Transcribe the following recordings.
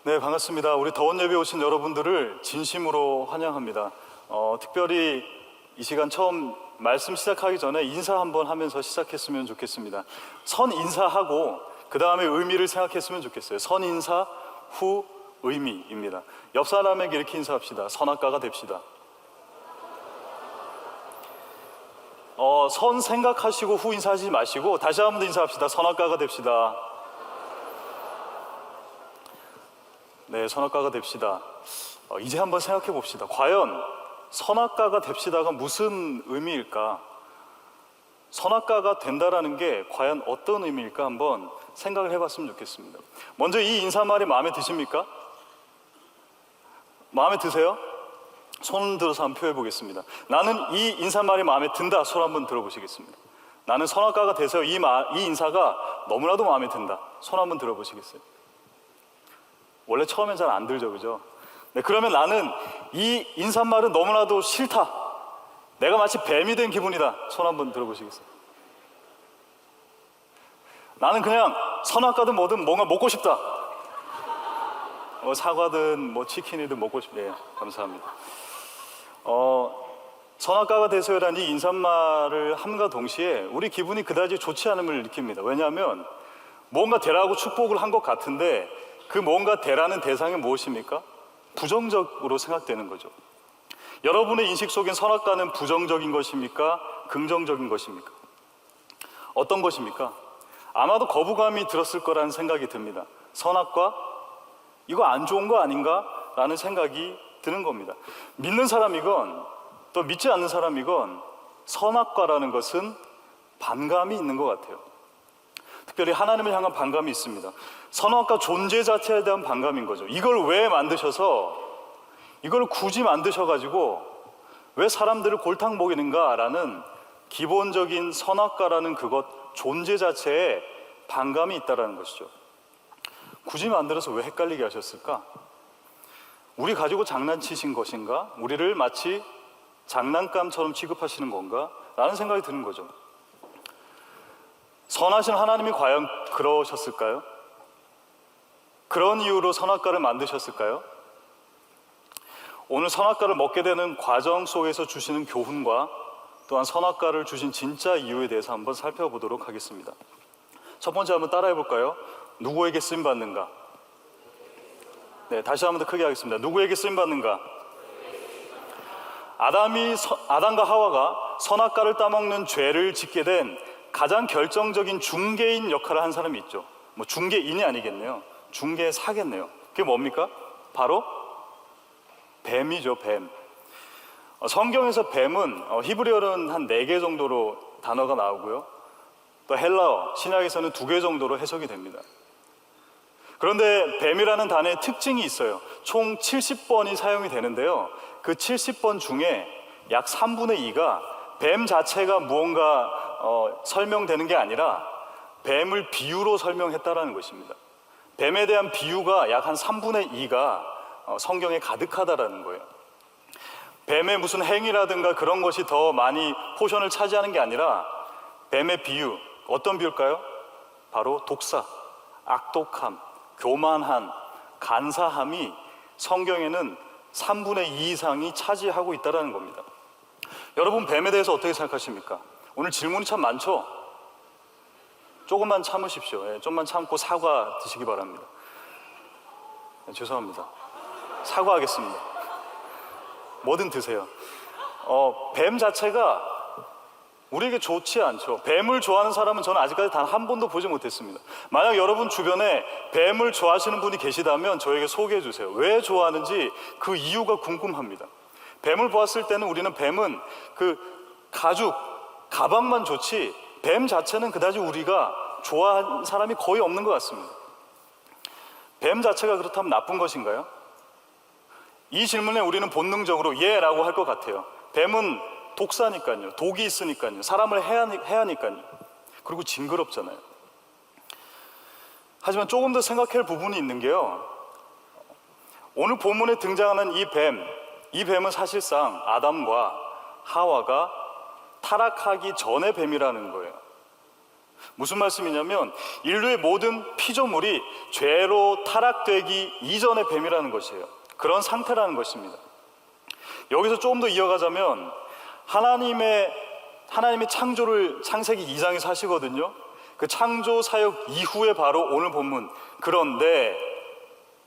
네, 반갑습니다. 우리 더운 예배 오신 여러분들을 진심으로 환영합니다. 특별히 이 시간 처음 말씀 시작하기 전에 인사 한번 하면서 시작했으면 좋겠습니다. 선 인사하고 그 다음에 의미를 생각했으면 좋겠어요. 선 인사 후 의미입니다. 옆 사람에게 이렇게 인사합시다. 선악가가 됩시다. 선 생각하시고 후 인사하지 마시고 다시 한 번 더 인사합시다. 선악가가 됩시다. 네, 선악가가 됩시다. 이제 한번 생각해 봅시다. 과연 선악가가 됩시다가 무슨 의미일까? 선악가가 된다라는 게 과연 어떤 의미일까 한번 생각을 해봤으면 좋겠습니다. 먼저 이 인사말이 마음에 드십니까? 마음에 드세요? 손 들어서 한번 표해 보겠습니다. 나는 이 인사말이 마음에 든다. 손 한번 들어보시겠습니다. 나는 선악가가 돼서 이 인사가 너무나도 마음에 든다. 손 한번 들어보시겠어요? 원래 처음엔 잘 안 들죠, 그죠? 네, 그러면 나는 이 인사말은 너무나도 싫다. 내가 마치 뱀이 된 기분이다. 손 한번 들어보시겠어요? 나는 그냥 선악가든 뭐든 뭔가 먹고 싶다. 사과든 치킨이든 먹고 싶다. 네, 감사합니다. 선악가가 되세요라는 이 인사말을 함과 동시에 우리 기분이 그다지 좋지 않음을 느낍니다. 왜냐하면 뭔가 되라고 축복을 한 것 같은데 그 뭔가 되라는 대상이 무엇입니까? 부정적으로 생각되는 거죠. 여러분의 인식 속엔 선악가는 부정적인 것입니까? 긍정적인 것입니까? 어떤 것입니까? 아마도 거부감이 들었을 거라는 생각이 듭니다. 선악과? 이거 안 좋은 거 아닌가? 라는 생각이 드는 겁니다. 믿는 사람이건 또 믿지 않는 사람이건 선악과라는 것은 반감이 있는 것 같아요. 특별히 하나님을 향한 반감이 있습니다. 선악과 존재 자체에 대한 반감인 거죠. 이걸 왜 만드셔서 이걸 굳이 만드셔가지고 왜 사람들을 골탕 먹이는가라는 기본적인 선악과라는 그것 존재 자체에 반감이 있다는 것이죠. 굳이 만들어서 왜 헷갈리게 하셨을까? 우리 가지고 장난치신 것인가? 우리를 마치 장난감처럼 취급하시는 건가? 라는 생각이 드는 거죠. 선하신 하나님이 과연 그러셨을까요? 그런 이유로 선악과를 만드셨을까요? 오늘 선악과를 먹게 되는 과정 속에서 주시는 교훈과 또한 선악과를 주신 진짜 이유에 대해서 한번 살펴보도록 하겠습니다. 첫 번째 한번 따라해 볼까요? 누구에게 쓰임받는가? 네, 다시 한번 더 크게 하겠습니다. 누구에게 쓰임받는가? 아담과 하와가 선악과를 따먹는 죄를 짓게 된 가장 결정적인 중개인 역할을 한 사람이 있죠. 중개인이 아니겠네요. 중개사겠네요. 그게 뭡니까? 바로 뱀이죠. 뱀. 성경에서 뱀은 히브리어는 한 4개 정도로 단어가 나오고요. 또 헬라어, 신약에서는 2개 정도로 해석이 됩니다. 그런데 뱀이라는 단어의 특징이 있어요. 총 70번이 사용이 되는데요. 그 70번 중에 약 3분의 2가 뱀 자체가 무언가 설명되는 게 아니라 뱀을 비유로 설명했다라는 것입니다. 뱀에 대한 비유가 약 한 3분의 2가 성경에 가득하다라는 거예요. 뱀의 무슨 행위라든가 그런 것이 더 많이 포션을 차지하는 게 아니라 뱀의 비유, 어떤 비유일까요? 바로 독사, 악독함, 교만한, 간사함이 성경에는 3분의 2 이상이 차지하고 있다는 겁니다. 여러분, 뱀에 대해서 어떻게 생각하십니까? 오늘 질문이 참 많죠? 조금만 참으십시오. 좀만 참고 사과 드시기 바랍니다. 죄송합니다. 사과하겠습니다. 뭐든 드세요. 뱀 자체가 우리에게 좋지 않죠. 뱀을 좋아하는 사람은 저는 아직까지 단 한 번도 보지 못했습니다. 만약 여러분 주변에 뱀을 좋아하시는 분이 계시다면 저에게 소개해 주세요. 왜 좋아하는지 그 이유가 궁금합니다. 뱀을 보았을 때는 우리는 뱀은 그 가죽, 가방만 좋지 뱀 자체는 그다지 우리가 좋아하는 사람이 거의 없는 것 같습니다. 뱀 자체가 그렇다면 나쁜 것인가요? 이 질문에 우리는 본능적으로 예라고 할 것 같아요. 뱀은 독사니까요. 독이 있으니까요. 사람을 해하니까요. 그리고 징그럽잖아요. 하지만 조금 더 생각할 부분이 있는 게요. 오늘 본문에 등장하는 이 뱀은 사실상 아담과 하와가 타락하기 전의 뱀이라는 거예요. 무슨 말씀이냐면 인류의 모든 피조물이 죄로 타락되기 이전의 뱀이라는 것이에요. 그런 상태라는 것입니다. 여기서 조금 더 이어가자면 하나님이 창조를 창세기 2장에서 하시거든요. 그 창조 사역 이후에 바로 오늘 본문, 그런데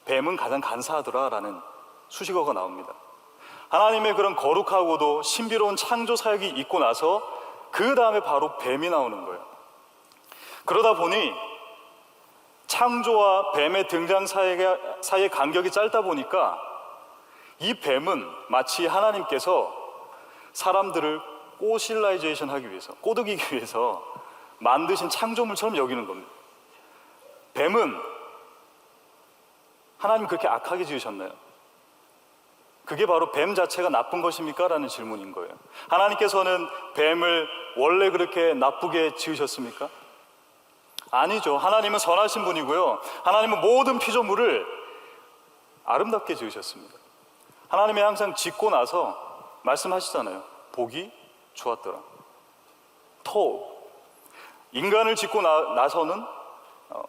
뱀은 가장 간사하더라라는 수식어가 나옵니다. 하나님의 그런 거룩하고도 신비로운 창조 사역이 있고 나서 그 다음에 바로 뱀이 나오는 거예요. 그러다 보니 창조와 뱀의 등장 사이의 간격이 짧다 보니까 이 뱀은 마치 하나님께서 사람들을 꼬실라이제이션 하기 위해서, 꼬드기기 위해서 만드신 창조물처럼 여기는 겁니다. 뱀은 하나님 그렇게 악하게 지으셨나요? 그게 바로 뱀 자체가 나쁜 것입니까? 라는 질문인 거예요. 하나님께서는 뱀을 원래 그렇게 나쁘게 지으셨습니까? 아니죠. 하나님은 선하신 분이고요. 하나님은 모든 피조물을 아름답게 지으셨습니다. 하나님이 항상 짓고 나서 말씀하시잖아요. 보기 좋았더라. 인간을 짓고 나서는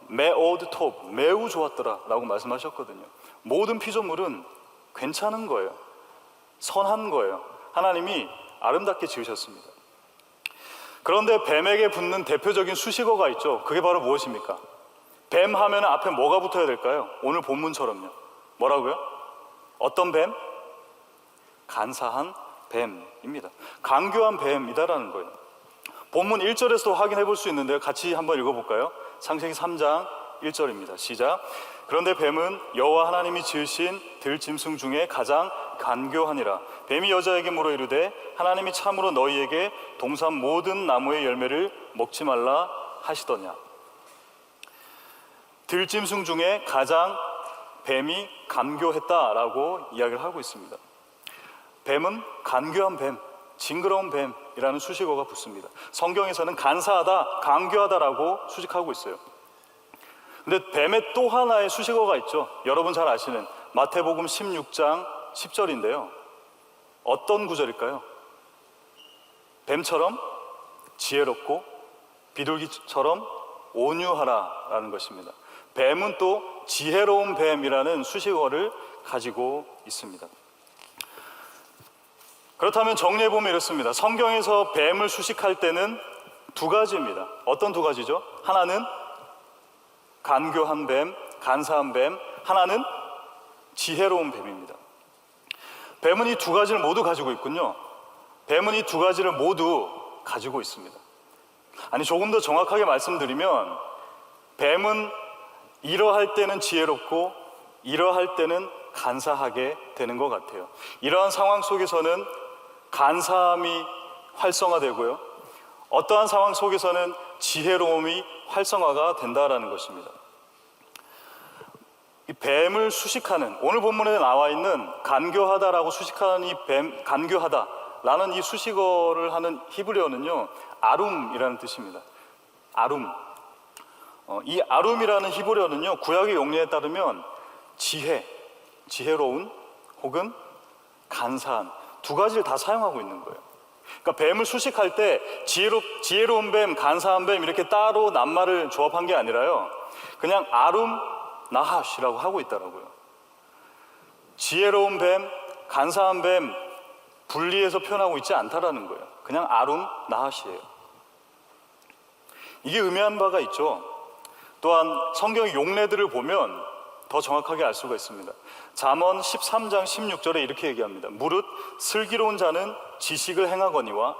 메오드 톱, 매우 좋았더라 라고 말씀하셨거든요. 모든 피조물은 괜찮은 거예요. 선한 거예요. 하나님이 아름답게 지으셨습니다. 그런데 뱀에게 붙는 대표적인 수식어가 있죠. 그게 바로 무엇입니까? 뱀 하면 앞에 뭐가 붙어야 될까요? 오늘 본문처럼요. 뭐라고요? 어떤 뱀? 간사한 뱀입니다. 강교한 뱀이다라는 거예요. 본문 1절에서도 확인해 볼 수 있는데요. 같이 한번 읽어볼까요? 창세기 3장 1절입니다. 시작. 그런데 뱀은 여호와 하나님이 지으신 들짐승 중에 가장 간교하니라. 뱀이 여자에게 물어 이르되 하나님이 참으로 너희에게 동산 모든 나무의 열매를 먹지 말라 하시더냐. 들짐승 중에 가장 뱀이 간교했다라고 이야기를 하고 있습니다. 뱀은 간교한 뱀, 징그러운 뱀이라는 수식어가 붙습니다. 성경에서는 간사하다, 간교하다라고 수식하고 있어요. 근데 뱀의 또 하나의 수식어가 있죠. 여러분 잘 아시는 마태복음 16장 10절인데요. 어떤 구절일까요? 뱀처럼 지혜롭고 비둘기처럼 온유하라라는 것입니다. 뱀은 또 지혜로운 뱀이라는 수식어를 가지고 있습니다. 그렇다면 정리해보면 이렇습니다. 성경에서 뱀을 수식할 때는 두 가지입니다. 어떤 두 가지죠? 하나는 간교한 뱀, 간사한 뱀, 하나는 지혜로운 뱀입니다. 뱀은 이 두 가지를 모두 가지고 있군요. 뱀은 이 두 가지를 모두 가지고 있습니다. 아니, 조금 더 정확하게 말씀드리면 뱀은 이러할 때는 지혜롭고 이러할 때는 간사하게 되는 것 같아요. 이러한 상황 속에서는 간사함이 활성화되고요, 어떠한 상황 속에서는 지혜로움이 활성화가 된다라는 것입니다. 이 뱀을 수식하는, 오늘 본문에 나와 있는 간교하다라고 수식하는 이 뱀, 간교하다라는 이 수식어를 하는 히브리어는요, 아룸이라는 뜻입니다. 아룸. 이 아룸이라는 히브리어는요, 구약의 용례에 따르면 지혜로운 혹은 간사한 두 가지를 다 사용하고 있는 거예요. 그러니까 뱀을 수식할 때 지혜로운 뱀, 간사한 뱀 이렇게 따로 낱말을 조합한 게 아니라요, 그냥 아룸, 나하시라고 하고 있더라고요. 지혜로운 뱀, 간사한 뱀 분리해서 표현하고 있지 않다라는 거예요. 그냥 아룸, 나하시예요. 이게 의미하는 바가 있죠. 또한 성경의 용례들을 보면 더 정확하게 알 수가 있습니다. 잠언 13장 16절에 이렇게 얘기합니다. 무릇 슬기로운 자는 지식을 행하거니와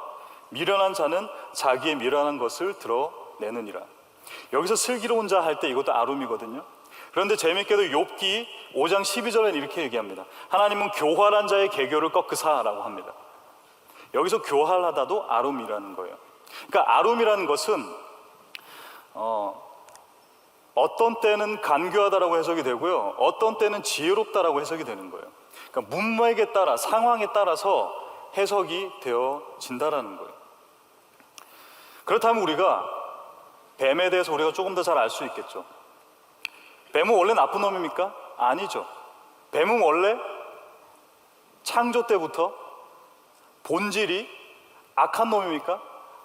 미련한 자는 자기의 미련한 것을 드러내느니라. 여기서 슬기로운 자 할 때 이것도 아룸이거든요. 그런데 재미있게도 욥기 5장 12절에는 이렇게 얘기합니다. 하나님은 교활한 자의 계교를 꺾으사라고 합니다. 여기서 교활하다도 아룸이라는 거예요. 그러니까 아룸이라는 것은 어떤 때는 간교하다라고 해석이 되고요, 어떤 때는 지혜롭다라고 해석이 되는 거예요. 그러니까 문맥에 따라, 상황에 따라서 해석이 되어진다라는 거예요. 그렇다면 우리가 뱀에 대해서 우리가 조금 더 잘 알 수 있겠죠. 뱀은 원래 나쁜 놈입니까? 아니죠. 뱀은 원래 창조 때부터 본질이 악한 놈입니까?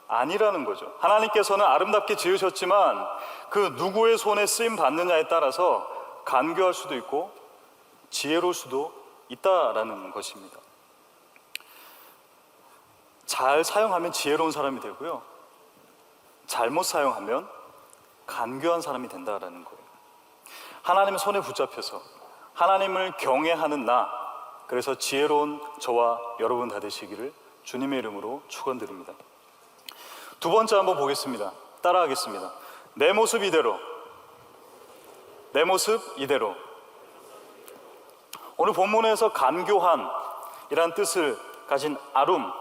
아니라는 거죠. 하나님께서는 아름답게 지으셨지만 그 누구의 손에 쓰임 받느냐에 따라서 간교할 수도 있고 지혜로울 수도 있다라는 것입니다. 잘 사용하면 지혜로운 사람이 되고요, 잘못 사용하면 간교한 사람이 된다라는 거예요. 하나님의 손에 붙잡혀서 하나님을 경외하는 나, 그래서 지혜로운 저와 여러분 다 되시기를 주님의 이름으로 축원드립니다. 두 번째 한번 보겠습니다. 따라하겠습니다. 내 모습 이대로, 내 모습 이대로. 오늘 본문에서 간교한이란 뜻을 가진 아룸,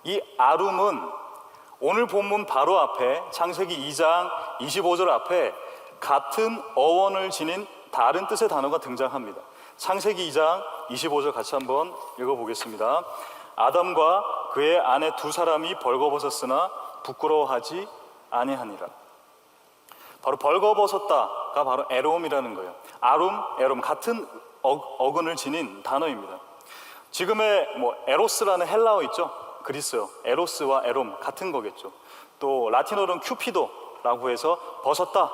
이 아룸은 오늘 본문 바로 앞에 창세기 2장 25절 앞에 같은 어원을 지닌 다른 뜻의 단어가 등장합니다. 창세기 2장 25절 같이 한번 읽어보겠습니다. 아담과 그의 아내 두 사람이 벌거벗었으나 부끄러워하지 아니하니라. 바로 벌거벗었다가 바로 에롬이라는 거예요. 아룸, 에롬 같은 어근을 지닌 단어입니다. 지금의 에로스라는 헬라어 있죠? 그리스어, 에로스와 에롬 같은 거겠죠. 또 라틴어로는 큐피도라고 해서 벗었다,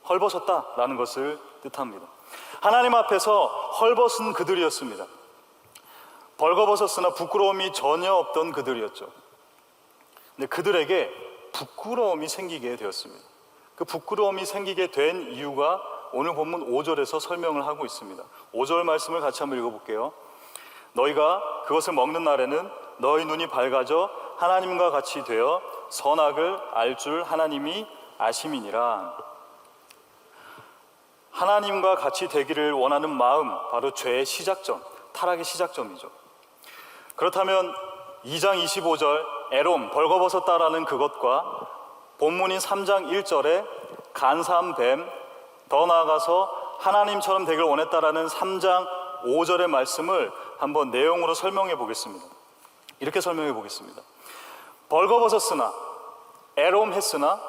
헐벗었다라는 것을 뜻합니다. 하나님 앞에서 헐벗은 그들이었습니다. 벌거벗었으나 부끄러움이 전혀 없던 그들이었죠. 근데 그들에게 부끄러움이 생기게 되었습니다. 그 부끄러움이 생기게 된 이유가 오늘 본문 5절에서 설명을 하고 있습니다. 5절 말씀을 같이 한번 읽어볼게요. 너희가 그것을 먹는 날에는 너희 눈이 밝아져 하나님과 같이 되어 선악을 알 줄 하나님이 아심이니라. 하나님과 같이 되기를 원하는 마음, 바로 죄의 시작점, 타락의 시작점이죠. 그렇다면 2장 25절 에롬, 벌거벗었다라는 그것과 본문인 3장 1절에 간사한 뱀, 더 나아가서 하나님처럼 되길 원했다라는 3장 5절의 말씀을 한번 내용으로 설명해 보겠습니다. 이렇게 설명해 보겠습니다. 벌거벗었으나, 에롬했으나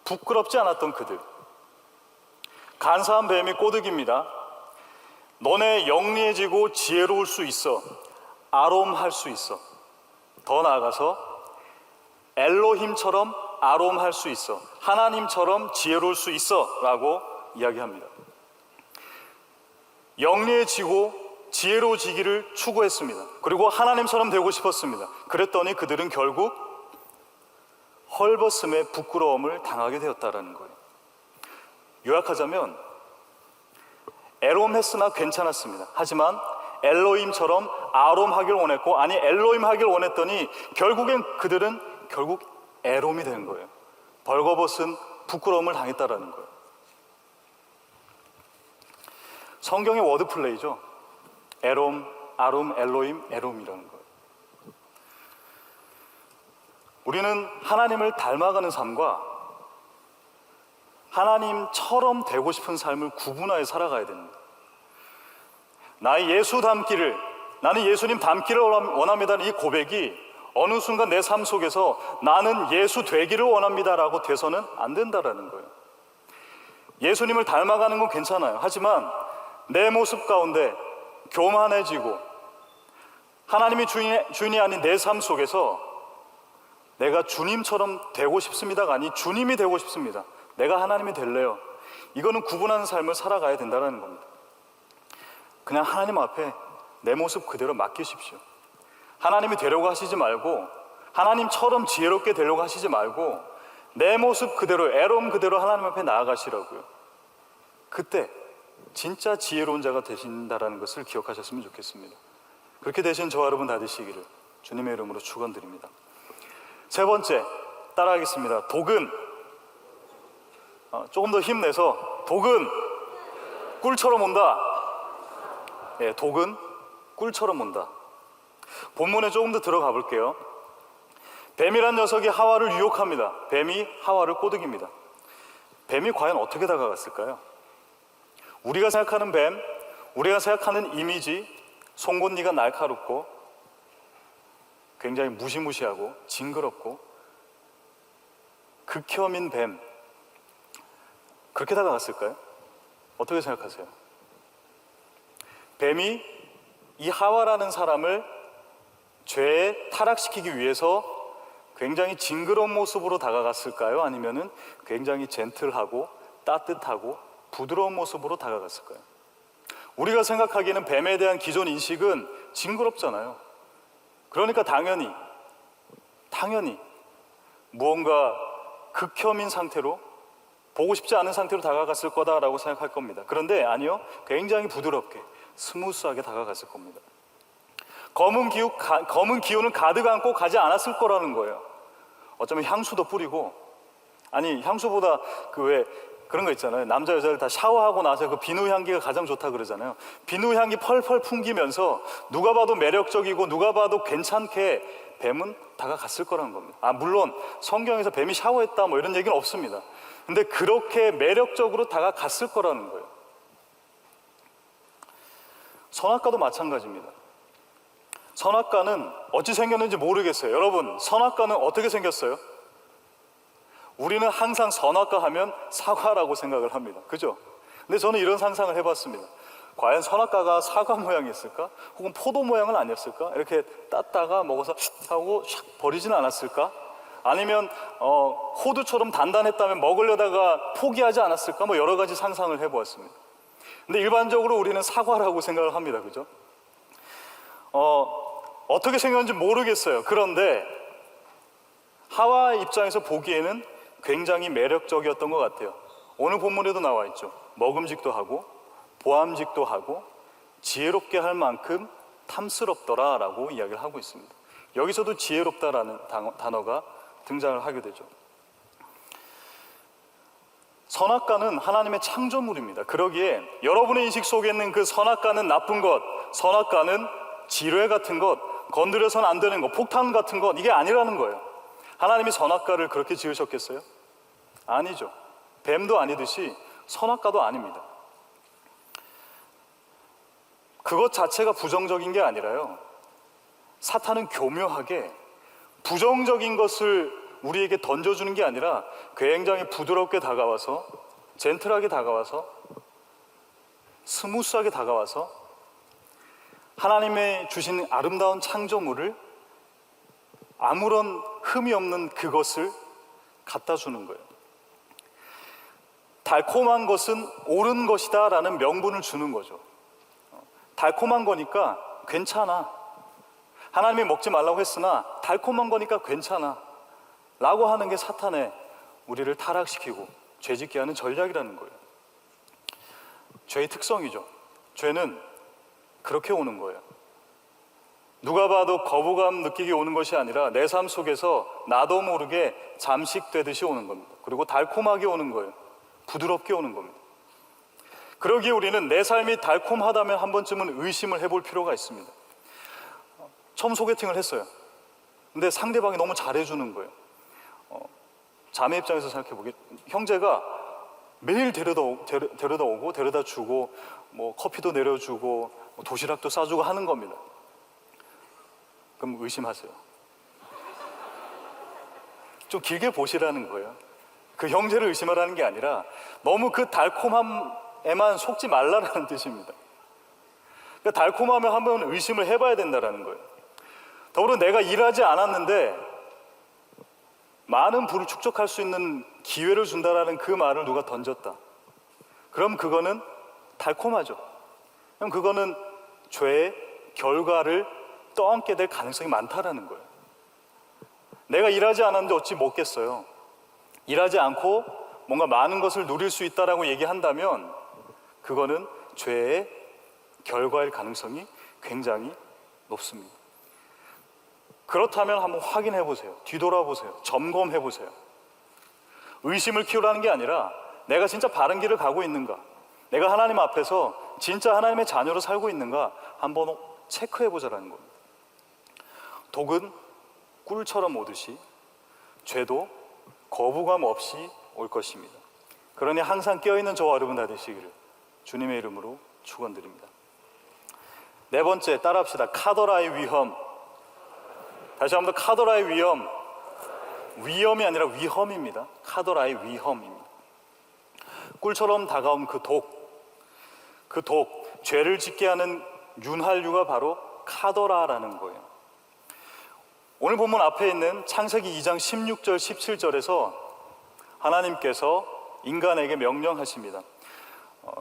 부끄럽지 않았던 그들. 간사한 뱀이 꼬드깁니다. 너네 영리해지고 지혜로울 수 있어. 아롬할 수 있어. 더 나아가서 엘로힘처럼 아롬할 수 있어. 하나님처럼 지혜로울 수 있어 라고 이야기합니다. 영리해지고 지혜로워지기를 추구했습니다. 그리고 하나님처럼 되고 싶었습니다. 그랬더니 그들은 결국 헐벗음의 부끄러움을 당하게 되었다는 거예요. 요약하자면 에롬했으나 괜찮았습니다. 하지만 엘로힘처럼 아롬하길 원했고, 아니 엘로힘 하길 원했더니 결국엔 그들은 결국 에롬이 되는 거예요. 벌거벗은 부끄러움을 당했다라는 거예요. 성경의 워드플레이죠. 에롬, 아롬, 엘로힘, 에롬이라는 거예요. 우리는 하나님을 닮아가는 삶과 하나님처럼 되고 싶은 삶을 구분하여 살아가야 됩니다. 나의 예수 닮기를, 나는 예수님 닮기를 원합니다는 이 고백이 어느 순간 내 삶 속에서 나는 예수 되기를 원합니다라고 돼서는 안 된다라는 거예요. 예수님을 닮아가는 건 괜찮아요. 하지만 내 모습 가운데 교만해지고 하나님이 주인이 아닌 내 삶 속에서 내가 주님처럼 되고 싶습니다가 아니 주님이 되고 싶습니다, 내가 하나님이 될래요, 이거는 구분하는 삶을 살아가야 된다는 겁니다. 그냥 하나님 앞에 내 모습 그대로 맡기십시오. 하나님이 되려고 하시지 말고, 하나님처럼 지혜롭게 되려고 하시지 말고 내 모습 그대로, 에롬 그대로 하나님 앞에 나아가시라고요. 그때 진짜 지혜로운 자가 되신다는 것을 기억하셨으면 좋겠습니다. 그렇게 되신 저와 여러분 다 되시기를 주님의 이름으로 축원드립니다. 세 번째, 따라하겠습니다. 독은, 조금 더 힘내서 독은 꿀처럼 온다. 네, 독은 꿀처럼 온다. 본문에 조금 더 들어가 볼게요. 뱀이란 녀석이 하와를 유혹합니다. 뱀이 하와를 꼬드깁니다. 뱀이 과연 어떻게 다가갔을까요? 우리가 생각하는 뱀, 우리가 생각하는 이미지, 송곳니가 날카롭고 굉장히 무시무시하고 징그럽고 극혐인 뱀, 그렇게 다가갔을까요? 어떻게 생각하세요? 뱀이 이 하와라는 사람을 죄에 타락시키기 위해서 굉장히 징그러운 모습으로 다가갔을까요? 아니면은 굉장히 젠틀하고 따뜻하고 부드러운 모습으로 다가갔을까요? 우리가 생각하기에는 뱀에 대한 기존 인식은 징그럽잖아요. 그러니까 당연히 무언가 극혐인 상태로, 보고 싶지 않은 상태로 다가갔을 거다라고 생각할 겁니다. 그런데 아니요, 굉장히 부드럽게 스무스하게 다가갔을 겁니다. 검은 기운은 가득 안고 가지 않았을 거라는 거예요. 어쩌면 향수도 뿌리고, 아니 향수보다 왜 그런 거 있잖아요. 남자 여자를 다 샤워하고 나서 그 비누 향기가 가장 좋다 그러잖아요. 비누 향기 펄펄 풍기면서 누가 봐도 매력적이고 누가 봐도 괜찮게 뱀은 다가갔을 거라는 겁니다. 물론 성경에서 뱀이 샤워했다 뭐 이런 얘기는 없습니다. 근데 그렇게 매력적으로 다가갔을 거라는 거예요. 선악과도 마찬가지입니다. 선악과는 어찌 생겼는지 모르겠어요. 여러분, 선악과는 어떻게 생겼어요? 우리는 항상 선악과 하면 사과라고 생각을 합니다. 그죠? 근데 저는 이런 상상을 해봤습니다. 과연 선악과가 사과 모양이었을까? 혹은 포도 모양은 아니었을까? 이렇게 땄다가 먹어서 하고 샥 버리지는 않았을까? 아니면 호두처럼 단단했다면 먹으려다가 포기하지 않았을까? 뭐 여러 가지 상상을 해보았습니다. 근데 일반적으로 우리는 사과라고 생각을 합니다. 그죠? 어떻게 생겼는지 모르겠어요. 그런데 하와 입장에서 보기에는 굉장히 매력적이었던 것 같아요. 오늘 본문에도 나와 있죠. 먹음직도 하고 보암직도 하고 지혜롭게 할 만큼 탐스럽더라 라고 이야기를 하고 있습니다. 여기서도 지혜롭다라는 단어가 등장을 하게 되죠. 선악과는 하나님의 창조물입니다. 그러기에 여러분의 인식 속에 있는 그 선악과는 나쁜 것, 선악과는 지뢰 같은 것, 건드려서는 안 되는 것, 폭탄 같은 것, 이게 아니라는 거예요. 하나님이 선악과를 그렇게 지으셨겠어요? 아니죠. 뱀도 아니듯이 선악과도 아닙니다. 그것 자체가 부정적인 게 아니라요, 사탄은 교묘하게 부정적인 것을 우리에게 던져주는 게 아니라 굉장히 부드럽게 다가와서, 젠틀하게 다가와서, 스무스하게 다가와서 하나님의 주신 아름다운 창조물을, 아무런 흠이 없는 그것을 갖다 주는 거예요. 달콤한 것은 옳은 것이다 라는 명분을 주는 거죠. 달콤한 거니까 괜찮아. 하나님이 먹지 말라고 했으나 달콤한 거니까 괜찮아 라고 하는 게 사탄의 우리를 타락시키고 죄짓게 하는 전략이라는 거예요. 죄의 특성이죠. 죄는 그렇게 오는 거예요. 누가 봐도 거부감 느끼게 오는 것이 아니라 내 삶 속에서 나도 모르게 잠식되듯이 오는 겁니다. 그리고 달콤하게 오는 거예요. 부드럽게 오는 겁니다. 그러기에 우리는 내 삶이 달콤하다면 한 번쯤은 의심을 해볼 필요가 있습니다. 처음 소개팅을 했어요. 근데 상대방이 너무 잘해주는 거예요. 자매 입장에서 생각해보기, 형제가 매일 데려다 오고 데려다 주고 뭐 커피도 내려주고 뭐 도시락도 싸주고 하는 겁니다. 그럼 의심하세요. 좀 길게 보시라는 거예요. 그 형제를 의심하라는 게 아니라 너무 그 달콤함에만 속지 말라라는 뜻입니다. 그러니까 달콤하면 한번 의심을 해봐야 된다는 거예요. 더불어 내가 일하지 않았는데 많은 부를 축적할 수 있는 기회를 준다라는 그 말을 누가 던졌다. 그럼 그거는 달콤하죠. 그럼 그거는 죄의 결과를 떠안게 될 가능성이 많다라는 거예요. 내가 일하지 않았는데 어찌 먹겠어요? 일하지 않고 뭔가 많은 것을 누릴 수 있다라고 얘기한다면 그거는 죄의 결과일 가능성이 굉장히 높습니다. 그렇다면 한번 확인해 보세요. 뒤돌아보세요. 점검해 보세요. 의심을 키우라는 게 아니라 내가 진짜 바른 길을 가고 있는가, 내가 하나님 앞에서 진짜 하나님의 자녀로 살고 있는가 한번 체크해 보자라는 겁니다. 독은 꿀처럼 오듯이 죄도 거부감 없이 올 것입니다. 그러니 항상 깨어있는 저와 여러분 다 되시기를 주님의 이름으로 축원드립니다. 네 번째, 따라합시다. 카더라의 위험. 다시 한번 더, 카더라의 위험. 위험이 아니라 위험입니다. 카더라의 위험입니다. 꿀처럼 다가온 그 독, 죄를 짓게 하는 윤활유가 바로 카더라라는 거예요. 오늘 본문 앞에 있는 창세기 2장 16절 17절에서 하나님께서 인간에게 명령하십니다.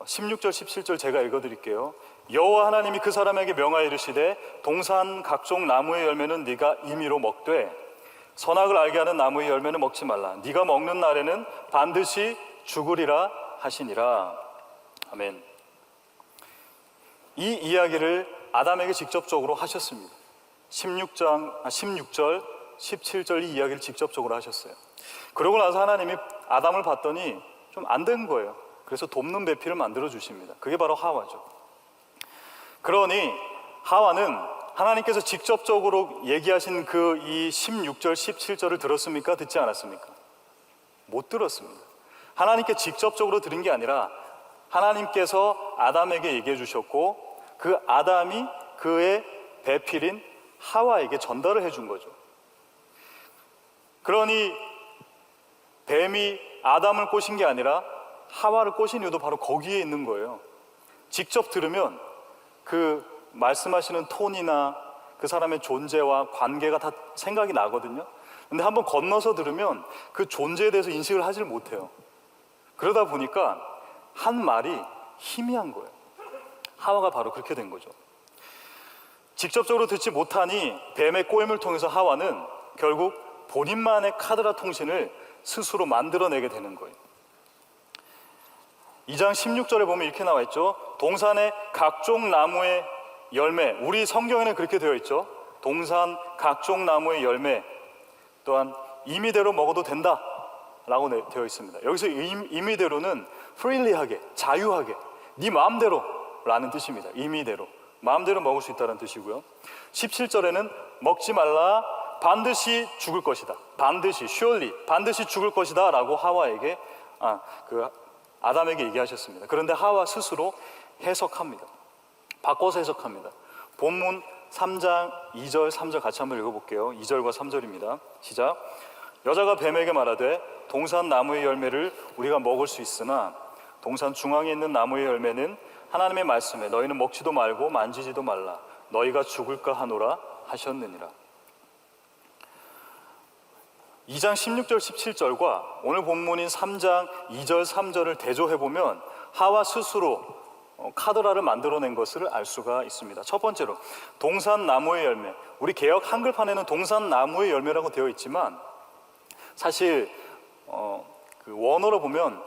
16절 17절 제가 읽어드릴게요. 여호와 하나님이 그 사람에게 명하여 이르시되 동산 각종 나무의 열매는 네가 임의로 먹되 선악을 알게 하는 나무의 열매는 먹지 말라. 네가 먹는 날에는 반드시 죽으리라 하시니라. 아멘. 이 이야기를 아담에게 직접적으로 하셨습니다. 16절, 17절 이 이야기를 직접적으로 하셨어요. 그러고 나서 하나님이 아담을 봤더니 좀 안 된 거예요. 그래서 돕는 배필을 만들어 주십니다. 그게 바로 하와죠. 그러니 하와는 하나님께서 직접적으로 얘기하신 그 이 16절, 17절을 들었습니까? 듣지 않았습니까? 못 들었습니다. 하나님께 직접적으로 들은 게 아니라 하나님께서 아담에게 얘기해 주셨고 그 아담이 그의 배필인 하와에게 전달을 해준 거죠. 그러니 뱀이 아담을 꼬신 게 아니라 하와를 꼬신 이유도 바로 거기에 있는 거예요. 직접 들으면 그 말씀하시는 톤이나 그 사람의 존재와 관계가 다 생각이 나거든요. 근데 한번 건너서 들으면 그 존재에 대해서 인식을 하질 못해요. 그러다 보니까 한 말이 희미한 거예요. 하와가 바로 그렇게 된 거죠. 직접적으로 듣지 못하니 뱀의 꼬임을 통해서 하와는 결국 본인만의 카드라 통신을 스스로 만들어내게 되는 거예요. 2장 16절에 보면 이렇게 나와 있죠. 동산의 각종 나무의 열매, 우리 성경에는 그렇게 되어 있죠. 동산 각종 나무의 열매 또한 임의대로 먹어도 된다 라고 되어 있습니다. 여기서 임의대로는 freely하게, 자유하게, 네 마음대로 라는 뜻입니다. 임의대로, 마음대로 먹을 수 있다는 뜻이고요. 17절에는 먹지 말라, 반드시 죽을 것이다, 반드시, surely, 반드시 죽을 것이다 라고 하와에게 아담에게 얘기하셨습니다. 그런데 하와 스스로 해석합니다. 바꿔서 해석합니다. 본문 3장 2절 3절 같이 한번 읽어볼게요. 2절과 3절입니다. 시작. 여자가 뱀에게 말하되 동산 나무의 열매를 우리가 먹을 수 있으나 동산 중앙에 있는 나무의 열매는 하나님의 말씀에 너희는 먹지도 말고 만지지도 말라, 너희가 죽을까 하노라 하셨느니라. 2장 16절 17절과 오늘 본문인 3장 2절 3절을 대조해보면 하와 스스로 카드라를 만들어낸 것을 알 수가 있습니다. 첫 번째로 동산 나무의 열매, 우리 개역 한글판에는 동산 나무의 열매라고 되어 있지만 사실 그 원어로 보면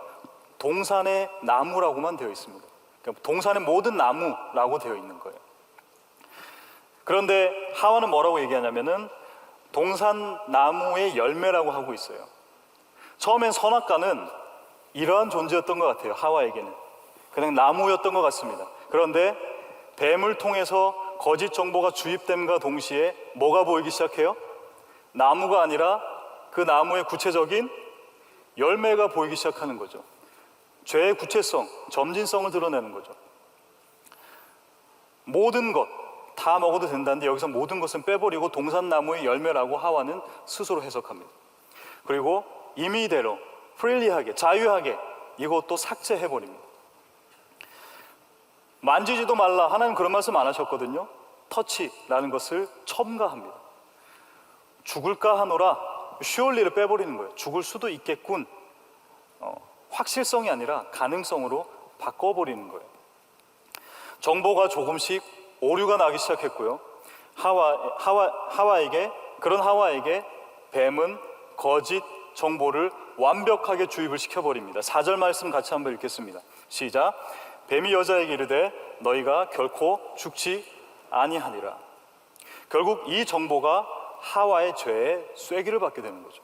동산의 나무라고만 되어 있습니다. 그러니까 동산의 모든 나무라고 되어 있는 거예요. 그런데 하와는 뭐라고 얘기하냐면은 동산 나무의 열매라고 하고 있어요. 처음엔 선악과는 이러한 존재였던 것 같아요. 하와에게는 그냥 나무였던 것 같습니다. 그런데 뱀을 통해서 거짓 정보가 주입됨과 동시에 뭐가 보이기 시작해요? 나무가 아니라 그 나무의 구체적인 열매가 보이기 시작하는 거죠. 죄의 구체성, 점진성을 드러내는 거죠. 모든 것 다 먹어도 된다는데 여기서 모든 것은 빼버리고 동산나무의 열매라고 하와는 스스로 해석합니다. 그리고 임의대로, 프릴리하게, 자유하게 이것도 삭제해버립니다. 만지지도 말라, 하나님 그런 말씀 안 하셨거든요. 터치라는 것을 첨가합니다. 죽을까 하노라, 슈얼리를 빼버리는 거예요. 죽을 수도 있겠군, 확실성이 아니라 가능성으로 바꿔버리는 거예요. 정보가 조금씩 오류가 나기 시작했고요. 그런 하와에게 뱀은 거짓 정보를 완벽하게 주입을 시켜버립니다. 4절 말씀 같이 한번 읽겠습니다. 시작. 뱀이 여자에게 이르되 너희가 결코 죽지 아니하니라. 결국 이 정보가 하와의 죄의 쐐기를 받게 되는 거죠.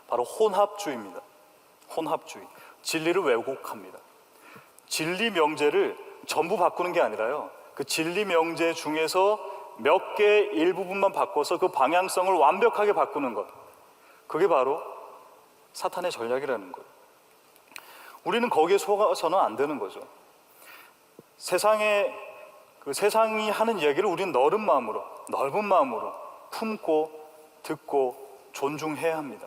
바로 혼합주의입니다. 혼합주의. 진리를 왜곡합니다. 진리 명제를 전부 바꾸는 게 아니라요, 그 진리 명제 중에서 몇 개 일부분만 바꿔서 그 방향성을 완벽하게 바꾸는 것, 그게 바로 사탄의 전략이라는 거예요. 우리는 거기에 속아서는 안 되는 거죠. 세상이 하는 이야기를 우리는 넓은 마음으로 품고 듣고 존중해야 합니다.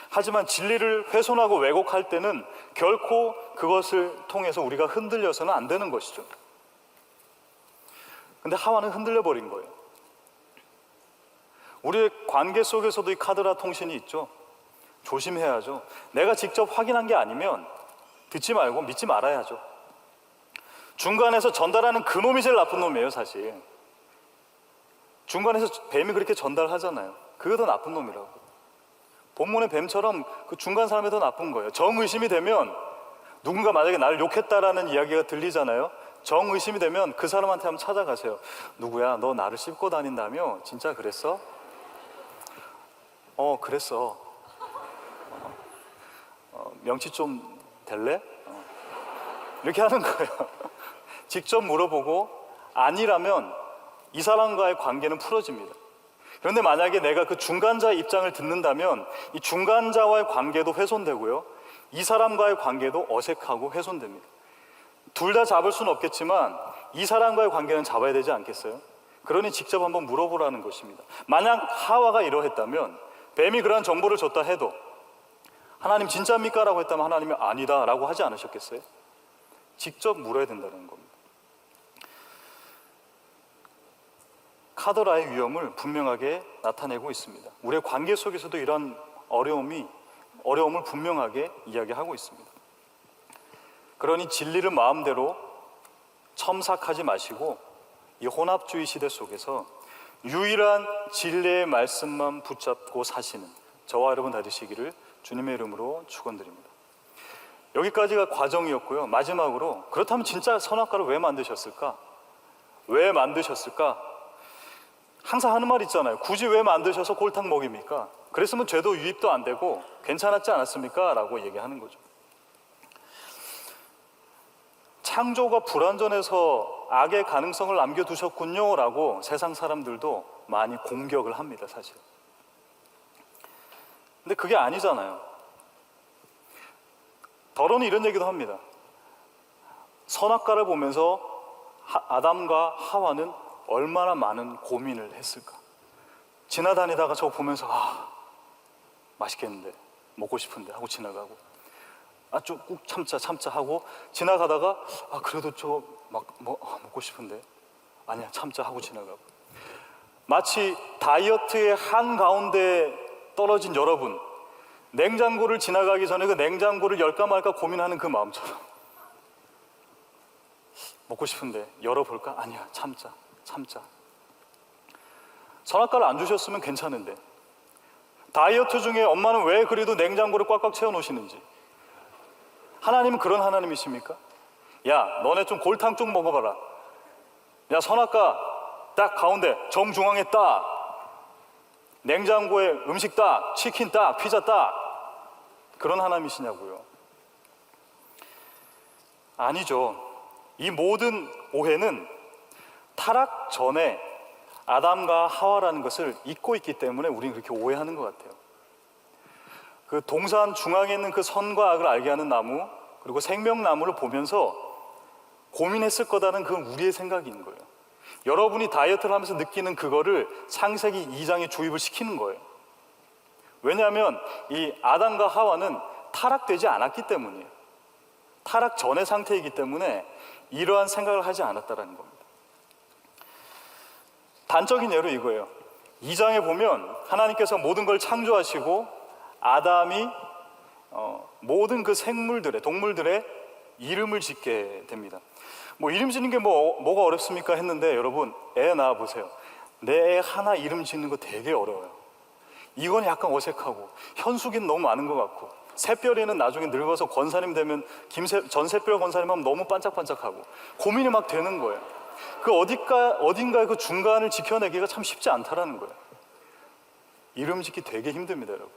하지만 진리를 훼손하고 왜곡할 때는 결코 그것을 통해서 우리가 흔들려서는 안 되는 것이죠. 근데 하와는 흔들려 버린 거예요. 우리의 관계 속에서도 이 카드라 통신이 있죠. 조심해야죠. 내가 직접 확인한 게 아니면 듣지 말고 믿지 말아야죠. 중간에서 전달하는 그놈이 제일 나쁜 놈이에요, 사실. 중간에서 뱀이 그렇게 전달하잖아요. 그게 더 나쁜 놈이라고. 본문의 뱀처럼 그 중간 사람이 더 나쁜 거예요. 정의심이 되면, 누군가 만약에 나를 욕했다라는 이야기가 들리잖아요. 정의심이 되면 그 사람한테 한번 찾아가세요. 누구야, 너 나를 씹고 다닌다며? 진짜 그랬어? 그랬어. 명치 좀 될래? 이렇게 하는 거예요. 직접 물어보고 아니라면 이 사람과의 관계는 풀어집니다. 그런데 만약에 내가 그 중간자의 입장을 듣는다면 이 중간자와의 관계도 훼손되고요, 이 사람과의 관계도 어색하고 훼손됩니다. 둘 다 잡을 수는 없겠지만 이 사람과의 관계는 잡아야 되지 않겠어요? 그러니 직접 한번 물어보라는 것입니다. 만약 하와가 이러했다면, 뱀이 그러한 정보를 줬다 해도 하나님 진짜입니까? 라고 했다면 하나님이 아니다 라고 하지 않으셨겠어요? 직접 물어야 된다는 겁니다. 카더라의 위험을 분명하게 나타내고 있습니다. 우리의 관계 속에서도 이런 어려움을 분명하게 이야기하고 있습니다. 그러니 진리를 마음대로 첨삭하지 마시고 이 혼합주의 시대 속에서 유일한 진리의 말씀만 붙잡고 사시는 저와 여러분 다 되시기를 주님의 이름으로 축원드립니다. 여기까지가 과정이었고요. 마지막으로, 그렇다면 진짜 선악과를 왜 만드셨을까? 왜 만드셨을까? 항상 하는 말 있잖아요. 굳이 왜 만드셔서 골탕 먹입니까? 그랬으면 죄도 유입도 안 되고 괜찮았지 않았습니까? 라고 얘기하는 거죠. 창조가 불완전해서 악의 가능성을 남겨두셨군요 라고 세상 사람들도 많이 공격을 합니다, 사실. 근데 그게 아니잖아요. 더러는 이런 얘기도 합니다. 선악과를 보면서 아담과 하와는 얼마나 많은 고민을 했을까. 지나다니다가 저거 보면서 맛있겠는데, 먹고 싶은데 하고 지나가고, 좀 꾹 참자 하고 지나가다가 그래도 저거 먹고 싶은데, 아니야 참자 하고 지나가고. 마치 다이어트의 한가운데 떨어진 여러분, 냉장고를 지나가기 전에 그 냉장고를 열까 말까 고민하는 그 마음처럼, 먹고 싶은데 열어볼까? 아니야 참자. 선악과를 안 주셨으면 괜찮은데, 다이어트 중에 엄마는 왜 그래도 냉장고를 꽉꽉 채워 놓으시는지. 하나님은 그런 하나님이십니까? 야, 너네 좀 골탕 좀 먹어봐라. 야, 선악과 딱 가운데 정중앙에 딱, 냉장고에 음식 딱, 치킨 딱, 피자 딱, 그런 하나님이시냐고요? 아니죠. 이 모든 오해는 타락 전에 아담과 하와라는 것을 잊고 있기 때문에 우리는 그렇게 오해하는 것 같아요. 그 동산 중앙에 있는 그 선과 악을 알게 하는 나무, 그리고 생명나무를 보면서 고민했을 거다는 그건 우리의 생각인 거예요. 여러분이 다이어트를 하면서 느끼는 그거를 창세기 2장에 주입을 시키는 거예요. 왜냐하면 이 아담과 하와는 타락되지 않았기 때문이에요. 타락 전의 상태이기 때문에 이러한 생각을 하지 않았다는 겁니다. 단적인 예로 이거예요. 2장에 보면 하나님께서 모든 걸 창조하시고 아담이 모든 그 생물들의, 동물들의 이름을 짓게 됩니다. 이름 짓는 게 뭐가 어렵습니까? 했는데 여러분, 애 낳아 보세요. 내 애 하나 이름 짓는 거 되게 어려워요. 이건 약간 어색하고 현숙이는 너무 많은 것 같고, 새별이는 나중에 늙어서 권사님 되면 전새별 권사님 하면 너무 반짝반짝하고 고민이 막 되는 거예요. 그 어딘가의 그 중간을 지켜내기가 참 쉽지 않다라는 거예요. 이름 짓기 되게 힘듭니다, 여러분.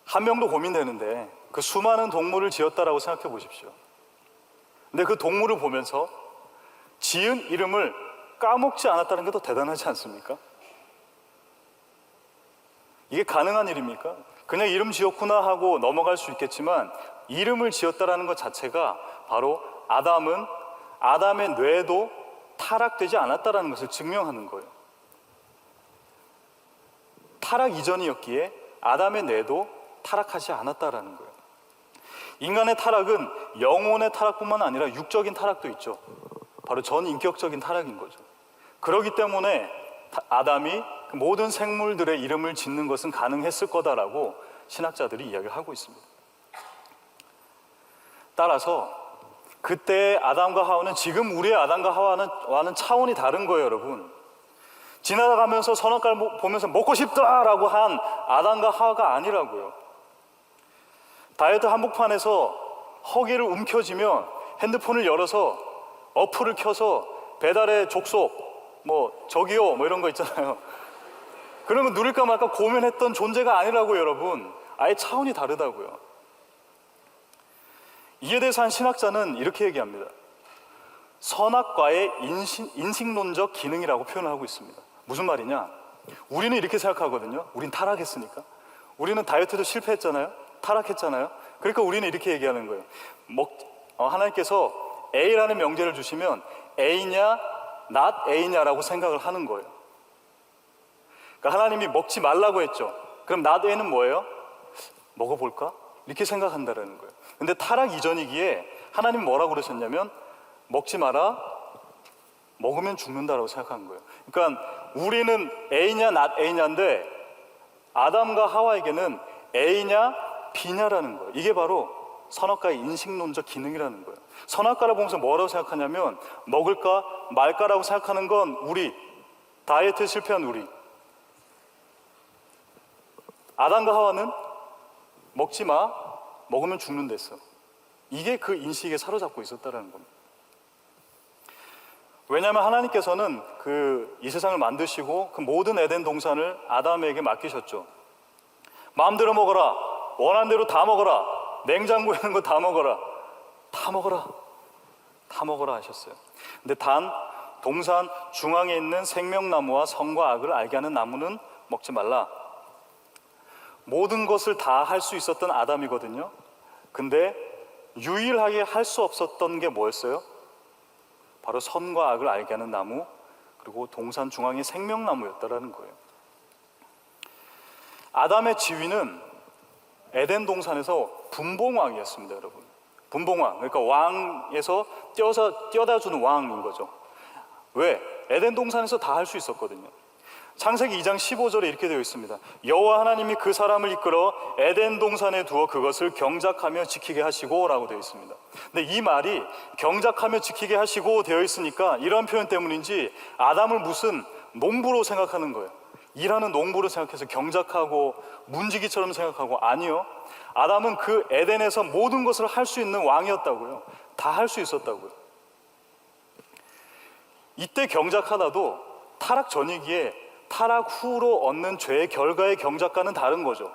한 명도 고민되는데 그 수많은 동물을 지었다라고 생각해 보십시오. 근데 그 동물을 보면서 지은 이름을 까먹지 않았다는 게 더 대단하지 않습니까? 이게 가능한 일입니까? 그냥 이름 지었구나 하고 넘어갈 수 있겠지만, 이름을 지었다라는 것 자체가 바로 아담의 뇌도 타락되지 않았다라는 것을 증명하는 거예요. 타락 이전이었기에 아담의 뇌도 타락하지 않았다라는 거예요. 인간의 타락은 영혼의 타락뿐만 아니라 육적인 타락도 있죠. 바로 전인격적인 타락인 거죠. 그렇기 때문에 아담이 그 모든 생물들의 이름을 짓는 것은 가능했을 거다라고 신학자들이 이야기를 하고 있습니다. 따라서 그때의 아담과 하와는 지금 우리의 아담과 하와는 차원이 다른 거예요, 여러분. 지나가면서 선악과를 보면서 먹고 싶다라고 한 아담과 하와가 아니라고요. 다이어트 한복판에서 허기를 움켜쥐면 핸드폰을 열어서 어플을 켜서 배달의 족속, 저기요, 이런 거 있잖아요. 그런 거 누릴까 말까 고민했던 존재가 아니라고요, 여러분. 아예 차원이 다르다고요. 이에 대해서 한 신학자는 이렇게 얘기합니다. 선악과의 인식론적 기능이라고 표현을 하고 있습니다. 무슨 말이냐? 우리는 이렇게 생각하거든요. 우린 타락했으니까. 우리는 다이어트도 실패했잖아요. 타락했잖아요. 그러니까 우리는 이렇게 얘기하는 거예요. 하나님께서 A라는 명제를 주시면 A냐, not A냐라고 생각을 하는 거예요. 그러니까 하나님이 먹지 말라고 했죠. 그럼 not A는 뭐예요? 먹어볼까? 이렇게 생각한다는 거예요. 근데 타락 이전이기에 하나님은 뭐라고 그러셨냐면 먹지 마라, 먹으면 죽는다라고 생각한 거예요. 그러니까 우리는 A냐 not A냐인데 아담과 하와에게는 A냐 B냐라는 거예요. 이게 바로 선악과의 인식론적 기능이라는 거예요. 선악과를 보면서 뭐라고 생각하냐면 먹을까 말까라고 생각하는 건 우리, 다이어트에 실패한 우리. 아담과 하와는 먹지 마, 먹으면 죽는댔어. 이게 그 인식에 사로잡고 있었다는 겁니다. 왜냐하면 하나님께서는 이 세상을 만드시고 그 모든 에덴 동산을 아담에게 맡기셨죠. 마음대로 먹어라, 원하는 대로 다 먹어라, 냉장고에 있는 거 다 먹어라, 다 먹어라, 다 먹어라 하셨어요. 근데 단 동산 중앙에 있는 생명나무와 선과 악을 알게 하는 나무는 먹지 말라. 모든 것을 다 할 수 있었던 아담이거든요. 근데 유일하게 할 수 없었던 게 뭐였어요? 바로 선과 악을 알게 하는 나무, 그리고 동산 중앙의 생명나무였다라는 거예요. 아담의 지위는 에덴 동산에서 분봉왕이었습니다, 여러분. 분봉왕, 그러니까 왕에서 떼어다주는 왕인 거죠. 왜? 에덴 동산에서 다 할 수 있었거든요. 창세기 2장 15절에 이렇게 되어 있습니다. 여호와 하나님이 그 사람을 이끌어 에덴 동산에 두어 그것을 경작하며 지키게 하시고 라고 되어 있습니다. 근데 이 말이 경작하며 지키게 하시고 되어 있으니까 이런 표현 때문인지 아담을 무슨 농부로 생각하는 거예요. 일하는 농부로 생각해서 경작하고 문지기처럼 생각하고, 아니요. 아담은 그 에덴에서 모든 것을 할 수 있는 왕이었다고요. 다 할 수 있었다고요. 이때 경작하다도 타락 전이기에 타락 후로 얻는 죄의 결과의 경작과는 다른 거죠.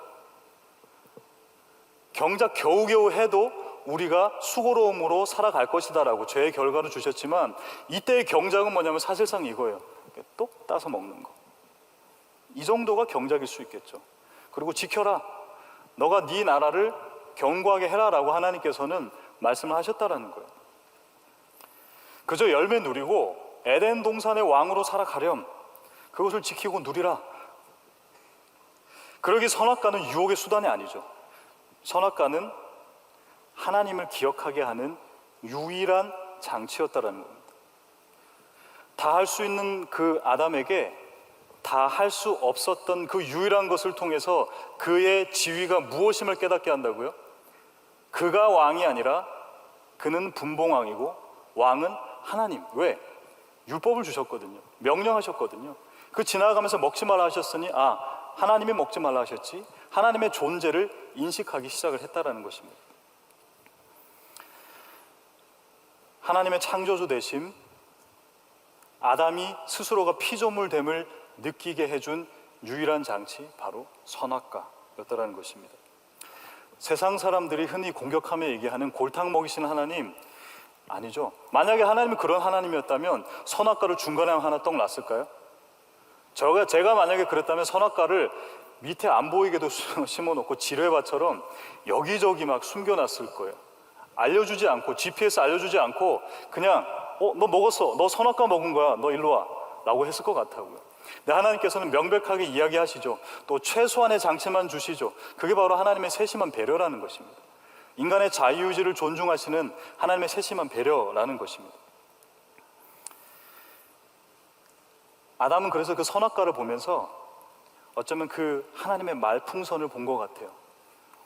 경작 겨우겨우 해도 우리가 수고로움으로 살아갈 것이다라고 죄의 결과를 주셨지만, 이때의 경작은 뭐냐면 사실상 이거예요. 똑 따서 먹는 거. 이 정도가 경작일 수 있겠죠. 그리고 지켜라, 너가 네 나라를 견고하게 해라라고 하나님께서는 말씀을 하셨다라는 거예요. 그저 열매 누리고 에덴 동산의 왕으로 살아가렴, 그것을 지키고 누리라. 그러기 선악과는 유혹의 수단이 아니죠. 선악과는 하나님을 기억하게 하는 유일한 장치였다라는 겁니다. 다 할 수 있는 그 아담에게 다 할 수 없었던 그 유일한 것을 통해서 그의 지위가 무엇임을 깨닫게 한다고요? 그가 왕이 아니라 그는 분봉왕이고 왕은 하나님. 왜? 율법을 주셨거든요. 명령하셨거든요. 그 지나가면서 먹지 말라 하셨으니 하나님이 먹지 말라 하셨지, 하나님의 존재를 인식하기 시작을 했다라는 것입니다. 하나님의 창조주 되심, 아담이 스스로가 피조물됨을 느끼게 해준 유일한 장치, 바로 선악과였다라는 것입니다. 세상 사람들이 흔히 공격하며 얘기하는 골탕 먹이시는 하나님, 아니죠. 만약에 하나님이 그런 하나님이었다면 선악과를 중간에 하나 떡 놨을까요? 제가 만약에 그랬다면 선악과를 밑에 안 보이게도 심어놓고 지뢰밭처럼 여기저기 막 숨겨놨을 거예요. 알려주지 않고, GPS 알려주지 않고 그냥 너 먹었어, 너 선악과 먹은 거야, 너 일로 와 라고 했을 것 같아요. 근데 하나님께서는 명백하게 이야기하시죠. 또 최소한의 장치만 주시죠. 그게 바로 하나님의 세심한 배려라는 것입니다. 인간의 자유의지를 존중하시는 하나님의 세심한 배려라는 것입니다. 아담은 그래서 그 선악과를 보면서 어쩌면 그 하나님의 말풍선을 본 것 같아요.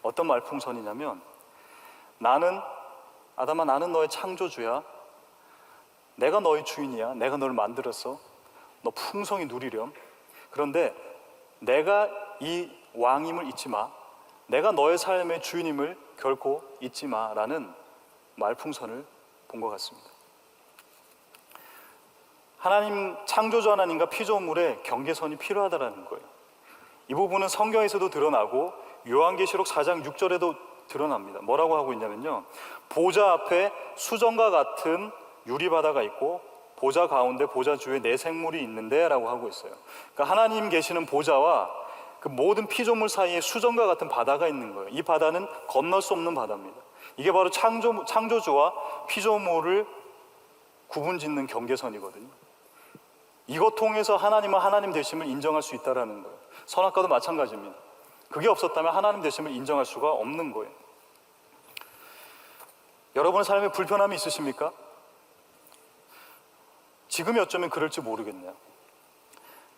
어떤 말풍선이냐면, 아담아, 나는 너의 창조주야. 내가 너의 주인이야. 내가 너를 만들었어. 너 풍성히 누리렴. 그런데 내가 이 왕임을 잊지 마. 내가 너의 삶의 주인임을 결코 잊지 마라는 말풍선을 본 것 같습니다. 하나님, 창조주 하나님과 피조물의 경계선이 필요하다는 거예요. 이 부분은 성경에서도 드러나고 요한계시록 4장 6절에도 드러납니다. 뭐라고 하고 있냐면요, 보좌 앞에 수정과 같은 유리바다가 있고 보좌 가운데 보좌 주위에 네 생물이 있는데 라고 하고 있어요. 그러니까 하나님 계시는 보좌와 그 모든 피조물 사이에 수정과 같은 바다가 있는 거예요. 이 바다는 건널 수 없는 바다입니다. 이게 바로 창조주와 피조물을 구분짓는 경계선이거든요. 이것 통해서 하나님은 하나님 되심을 인정할 수 있다는 거예요. 선악과도 마찬가지입니다. 그게 없었다면 하나님 되심을 인정할 수가 없는 거예요. 여러분의 삶에 불편함이 있으십니까? 지금이 어쩌면 그럴지 모르겠네요.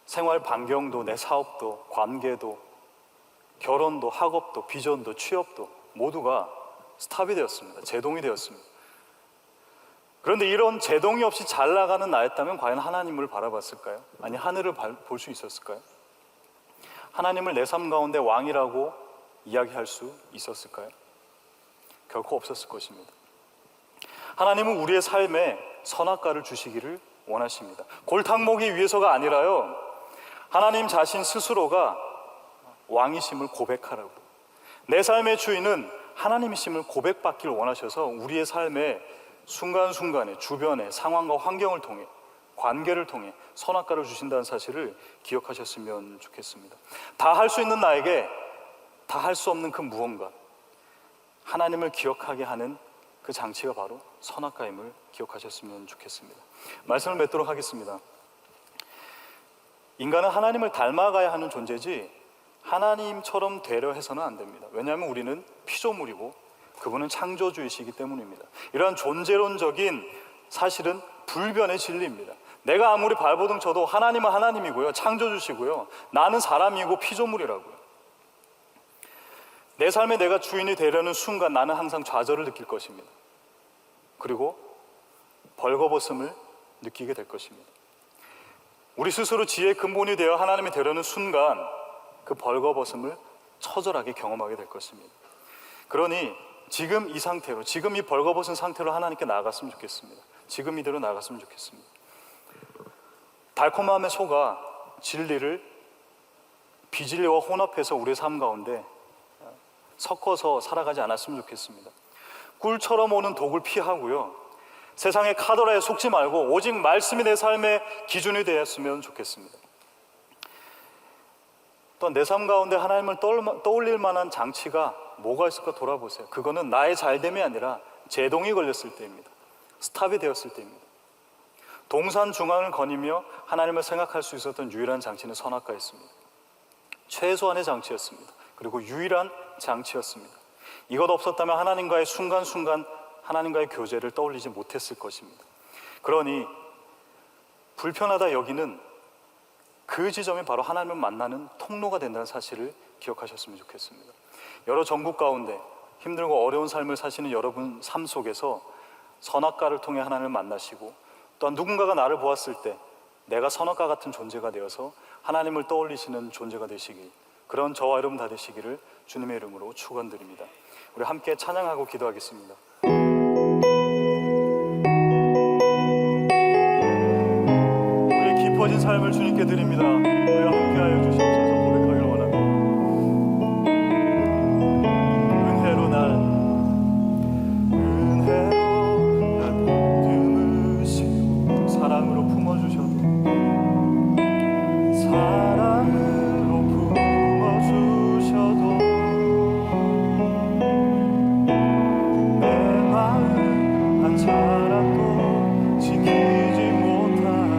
생활 반경도, 내 사업도, 관계도, 결혼도, 학업도, 비전도, 취업도 모두가 스탑이 되었습니다. 제동이 되었습니다. 그런데 이런 제동이 없이 잘 나가는 나였다면 과연 하나님을 바라봤을까요? 아니, 하늘을 볼 수 있었을까요? 하나님을 내 삶 가운데 왕이라고 이야기할 수 있었을까요? 결코 없었을 것입니다. 하나님은 우리의 삶에 선악과를 주시기를 원하십니다. 골탕 먹이 위해서가 아니라요, 하나님 자신 스스로가 왕이심을 고백하라고, 내 삶의 주인은 하나님이심을 고백받길 원하셔서 우리의 삶의 순간순간에 주변의 상황과 환경을 통해, 관계를 통해 선악과를 주신다는 사실을 기억하셨으면 좋겠습니다. 다 할 수 있는 나에게 다 할 수 없는 그 무언가, 하나님을 기억하게 하는 그 장치가 바로 선악과임을 기억하셨으면 좋겠습니다. 말씀을 맺도록 하겠습니다. 인간은 하나님을 닮아가야 하는 존재지 하나님처럼 되려 해서는 안 됩니다. 왜냐하면 우리는 피조물이고 그분은 창조주이시기 때문입니다. 이러한 존재론적인 사실은 불변의 진리입니다. 내가 아무리 발버둥 쳐도 하나님은 하나님이고요, 창조주시고요, 나는 사람이고 피조물이라고요. 내 삶에 내가 주인이 되려는 순간 나는 항상 좌절을 느낄 것입니다. 그리고 벌거벗음을 느끼게 될 것입니다. 우리 스스로 지혜의 근본이 되어 하나님이 되려는 순간 그 벌거벗음을 처절하게 경험하게 될 것입니다. 그러니 지금 이 상태로, 지금 이 벌거벗은 상태로 하나님께 나아갔으면 좋겠습니다. 지금 이대로 나아갔으면 좋겠습니다. 달콤함에 속아 진리를 비진리와 혼합해서 우리의 삶 가운데 섞어서 살아가지 않았으면 좋겠습니다. 꿀처럼 오는 독을 피하고요, 세상의 카더라에 속지 말고 오직 말씀이 내 삶의 기준이 되었으면 좋겠습니다. 또 내 삶 가운데 하나님을 떠올릴 만한 장치가 뭐가 있을까 돌아보세요. 그거는 나의 잘됨이 아니라 제동이 걸렸을 때입니다. 스탑이 되었을 때입니다. 동산 중앙을 거니며 하나님을 생각할 수 있었던 유일한 장치는 선악과였습니다. 최소한의 장치였습니다. 그리고 유일한 장치였습니다. 이것 없었다면 하나님과의 순간순간 하나님과의 교제를 떠올리지 못했을 것입니다. 그러니 불편하다 여기는 그 지점이 바로 하나님을 만나는 통로가 된다는 사실을 기억하셨으면 좋겠습니다. 여러 전국 가운데 힘들고 어려운 삶을 사시는 여러분 삶 속에서 선악과를 통해 하나님을 만나시고, 또한 누군가가 나를 보았을 때 내가 선악과 같은 존재가 되어서 하나님을 떠올리시는 존재가 되시길, 그런 저와 여러분 다 되시기를 주님의 이름으로 축원드립니다. 우리 함께 찬양하고 기도하겠습니다. 우리의 깊어진 삶을 주님께 드립니다. 우리와 함께하여 주시옵소서. 고백하기를 원합니다. 은혜로 날 품으시고 사랑으로 품어주셔도, 사랑으로 품어주셔도 내 마음 한 사람도 지키지 못하는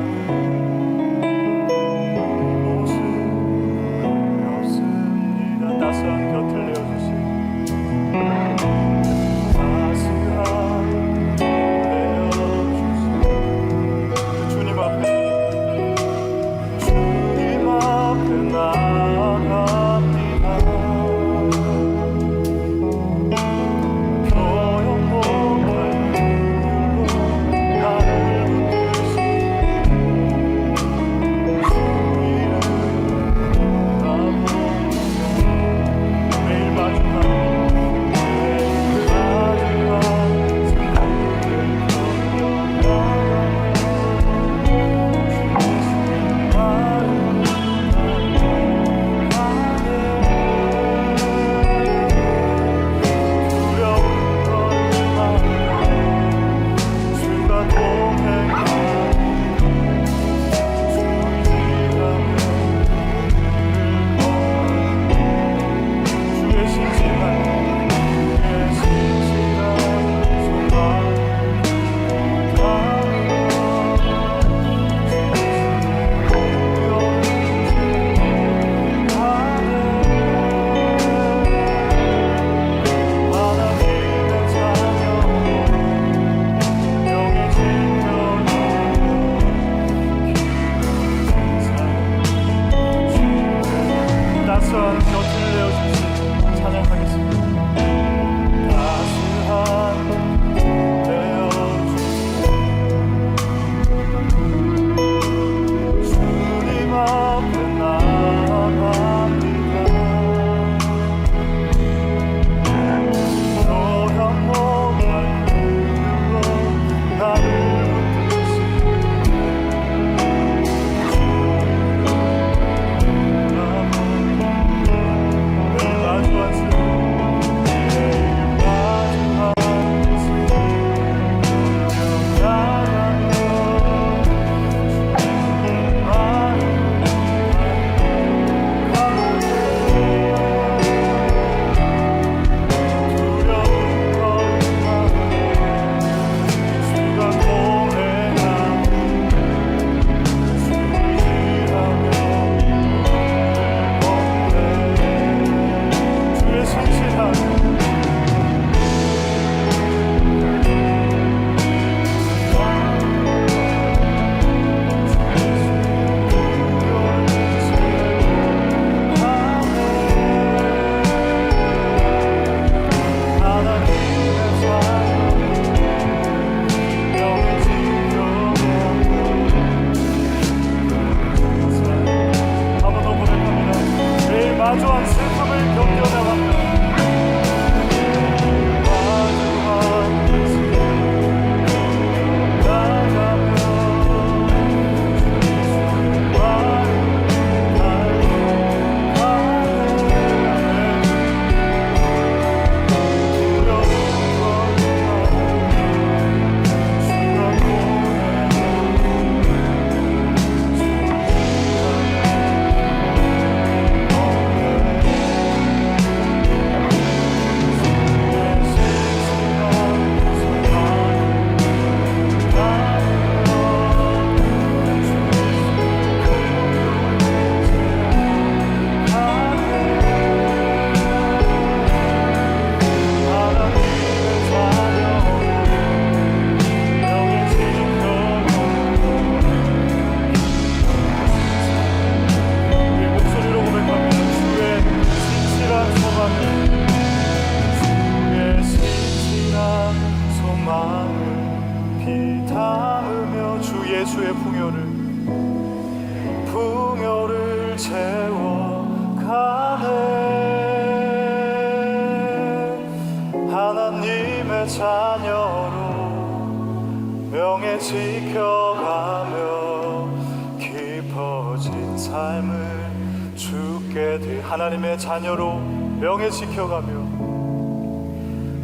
담으며 주 예수의 풍요를 채워가네. 하나님의 자녀로 명예 지켜가며 깊어진 삶을 주께 하나님의 자녀로 명예 지켜가며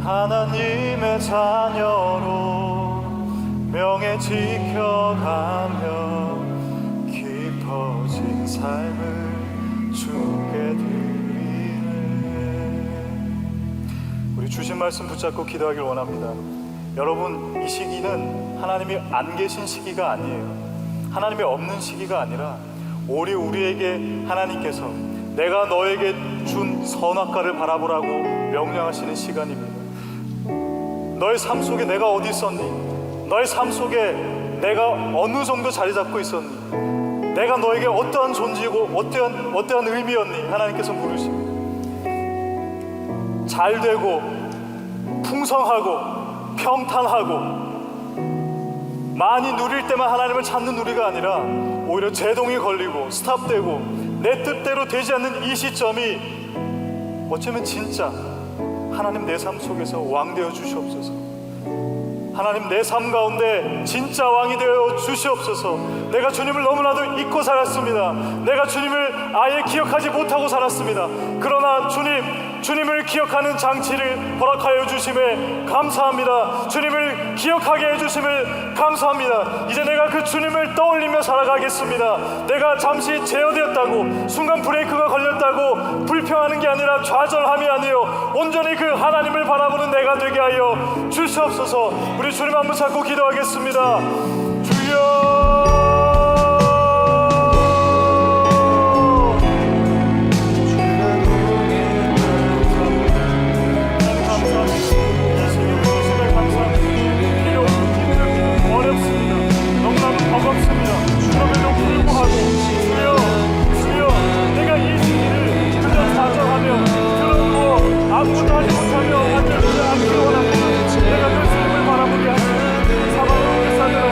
하나님의 자녀로 명예 지켜가며 깊어진 삶을 주께 드리네. 우리 주신 말씀 붙잡고 기도하길 원합니다. 여러분, 이 시기는 하나님이 안 계신 시기가 아니에요. 하나님이 없는 시기가 아니라 오히 우리에게 하나님께서 내가 너에게 준 선악과를 바라보라고 명령하시는 시간입니다. 너의 삶 속에 내가 어디 있었니? 너의 삶 속에 내가 어느 정도 자리 잡고 있었니? 내가 너에게 어떠한 존재이고 어떠한 의미였니? 하나님께서 물으십니다. 잘 되고 풍성하고 평탄하고 많이 누릴 때만 하나님을 찾는 우리가 아니라 오히려 제동이 걸리고 스탑되고 내 뜻대로 되지 않는 이 시점이 어쩌면 진짜 하나님 내 삶 속에서 왕 되어 주시옵소서. 하나님 내 삶 가운데 진짜 왕이 되어 주시옵소서. 내가 주님을 너무나도 잊고 살았습니다. 내가 주님을 아예 기억하지 못하고 살았습니다. 그러나 주님을 기억하는 장치를 허락하여 주심에 감사합니다. 주님을 기억하게 해주심을 감사합니다. 이제 내가 그 주님을 떠올리며 살아가겠습니다. 내가 잠시 제어되었다고, 순간 브레이크가 걸렸다고 불평하는 게 아니라 좌절함이 아니요 온전히 그 하나님을 바라보는 내가 되게 하여 주시옵소서. 우리 주님 한번 잡고 기도하겠습니다. 주여, 버겁습니다. 그럼에도 불구하고 주여 내가 이 시기를 그저 좌절하며 들어누워 아무것도 하지 못하며 앉아있지 않기를 원합니다. 내가 그 주님을 바라보게 하시고 사방으로 불사들어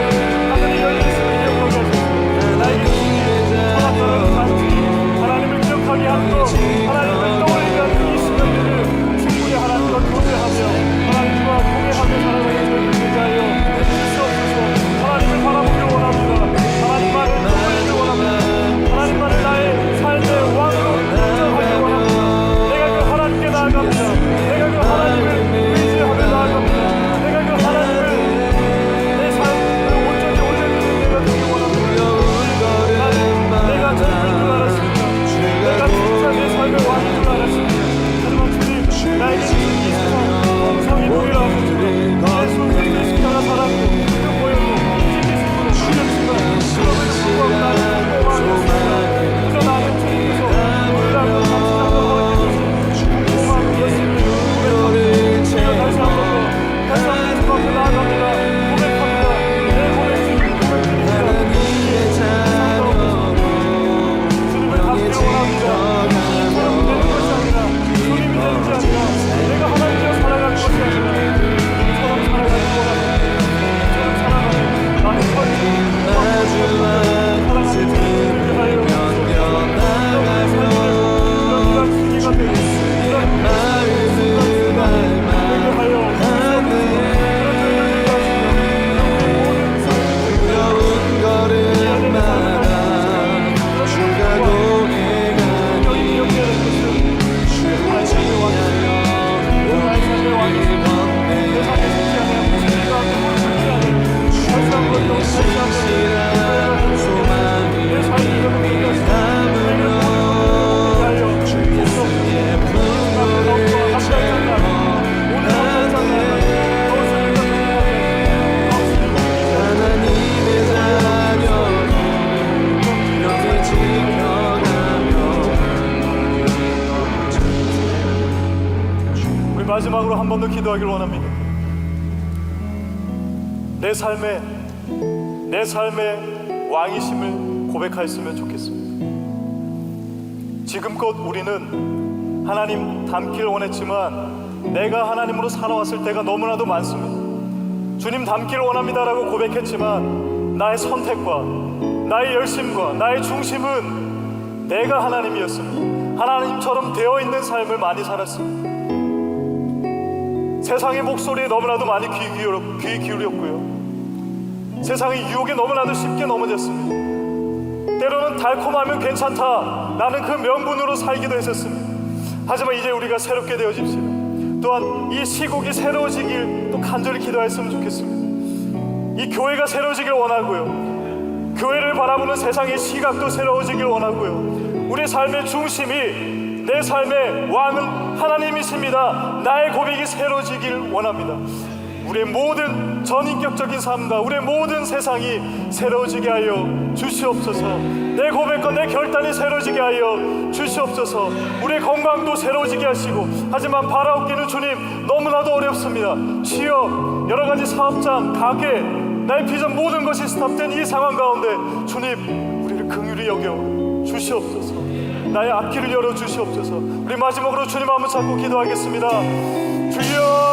하늘이 열리심을 기억하게 하시고 나에게 주신 선악과를 단지 하나님을 기억하게 하는 것, 하나님을 떠올리게 하는 이 시간들을 충분히 하나님과 교제하며 하나님과 동행하며 살아가는 저희를 되게 하여 주시옵소서. 하나님을 바라보기를 원합니다. 하나님만을 떠올리기를 원합니다. 하나님만을 나의 삶의 왕으로 인정하기를 원합니다. 내가 그 하나님께 나아갑니다. 내가 그 하나님을 의지하며 나아갑니다. 내가 그 하나님을 내 삶을 온전히 올려드리는 내가 되기를 원합니다. 내가 전부인 줄 알았습니다. 내가 진짜 내 삶의 왕인 줄 알았습니다. 하지만 주님, 나에게 주신 이 세상 공성이 보이라고 주님, 내 손을 내 십자가 사랑으로 그 보여도 그럼에도 불구하고 나를 공부하였습니다. 그저 나는 주님께서 우리라고 감사하고 허락해주신 공부한 예수님을 고백합니다. 제가 다시 한 번 더 주 앞에 나아갑니다. 고백합니다. 내 고백 주님 고백드립니다. 주님을 닮기를 원합니다. 주님처럼 되는 것이 아니라 주님이 되는 게 아니라 내가 하나님과 살아가는 것이 아니라 주님처럼 살아가는 원합니다. 주님처럼 살아가는 나의 삶이 마지막으로 한 번 더 기도하길 원합니다. 내 삶의 왕이심을 고백하였으면 좋겠습니다. 지금껏 우리는 하나님 닮기를 원했지만 내가 하나님으로 살아왔을 때가 너무나도 많습니다. 주님 닮기를 원합니다라고 고백했지만 나의 선택과 나의 열심과 나의 중심은 내가 하나님이었습니다. 하나님처럼 되어 있는 삶을 많이 살았습니다. 세상의 목소리에 너무나도 많이 귀 기울였고요. 세상의 유혹에 너무나도 쉽게 넘어졌습니다. 때로는 달콤하면 괜찮다 라는 그 명분으로 살기도 했었습니다. 하지만 이제 우리가 새롭게 되어집시다. 또한 이 시국이 새로워지길 또 간절히 기도했으면 좋겠습니다. 이 교회가 새로워지길 원하고요, 교회를 바라보는 세상의 시각도 새로워지길 원하고요, 우리 삶의 중심이, 내 삶의 왕은 하나님이십니다, 나의 고백이 새로워지길 원합니다. 우리의 모든 전인격적인 삶과 우리의 모든 세상이 새로워지게 하여 주시옵소서. 내 고백과 내 결단이 새로워지게 하여 주시옵소서. 우리의 건강도 새로워지게 하시고, 하지만 바라옵기는 주님 너무나도 어렵습니다. 주여, 여러가지 사업장, 가게, 나의 비전 모든 것이 스탑된 이 상황 가운데 주님 우리를 긍휼히 여겨 주시옵소서. 나의 앞길을 열어 주시옵소서. 우리 마지막으로 주님 한번 잡고 기도하겠습니다. 주여,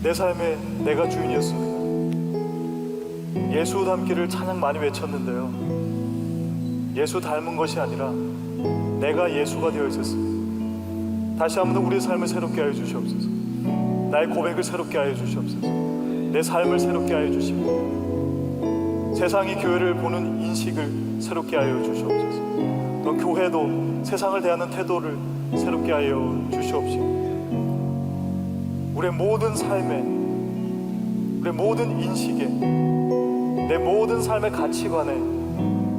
내 삶에 내가 주인이었습니다. 예수 닮기를 찬양 많이 외쳤는데요, 예수 닮은 것이 아니라 내가 예수가 되어 있었습니다. 다시 한번 더 우리의 삶을 새롭게 하여 주시옵소서. 나의 고백을 새롭게 하여 주시옵소서. 내 삶을 새롭게 하여 주시고, 세상이 교회를 보는 인식을 새롭게 하여 주시옵소서. 또 교회도 세상을 대하는 태도를 새롭게 하여 주시옵시고, 우리의 모든 삶에, 우리의 모든 인식에, 내 모든 삶의 가치관에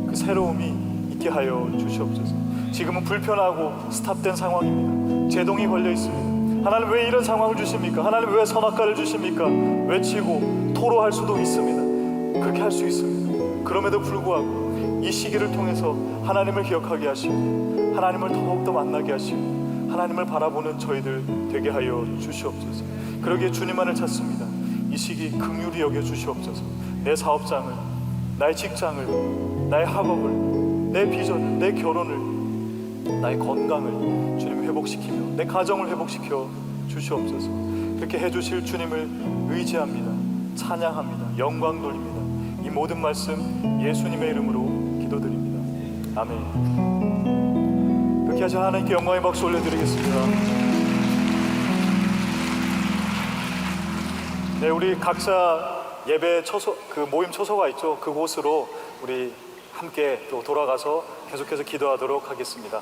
그 새로움이 있게 하여 주시옵소서. 지금은 불편하고 스탑된 상황입니다. 제동이 걸려 있습니다. 하나님 왜 이런 상황을 주십니까? 하나님 왜 선악과를 주십니까? 외치고 토로할 수도 있습니다. 그렇게 할 수 있습니다. 그럼에도 불구하고 이 시기를 통해서 하나님을 기억하게 하시고, 하나님을 더욱더 만나게 하시고, 하나님을 바라보는 저희들 되게 하여 주시옵소서. 그러기에 주님만을 찾습니다. 이 시기 긍휼히 여겨 주시옵소서. 내 사업장을, 나의 직장을, 나의 학업을, 내 비전을, 내 결혼을, 나의 건강을 주님 회복시키며 내 가정을 회복시켜 주시옵소서. 주시옵소서. 그렇게 해주실 주님을 의지합니다. 찬양합니다. 영광 돌립니다. 이 모든 말씀 예수님의 이름으로 기도드립니다. 아멘. 그렇게 하신 하나님께 영광의 박수 올려드리겠습니다. 네, 우리 각자 예배 처소, 그 모임 처소가 있죠. 그곳으로 우리 함께 또 돌아가서 계속해서 기도하도록 하겠습니다.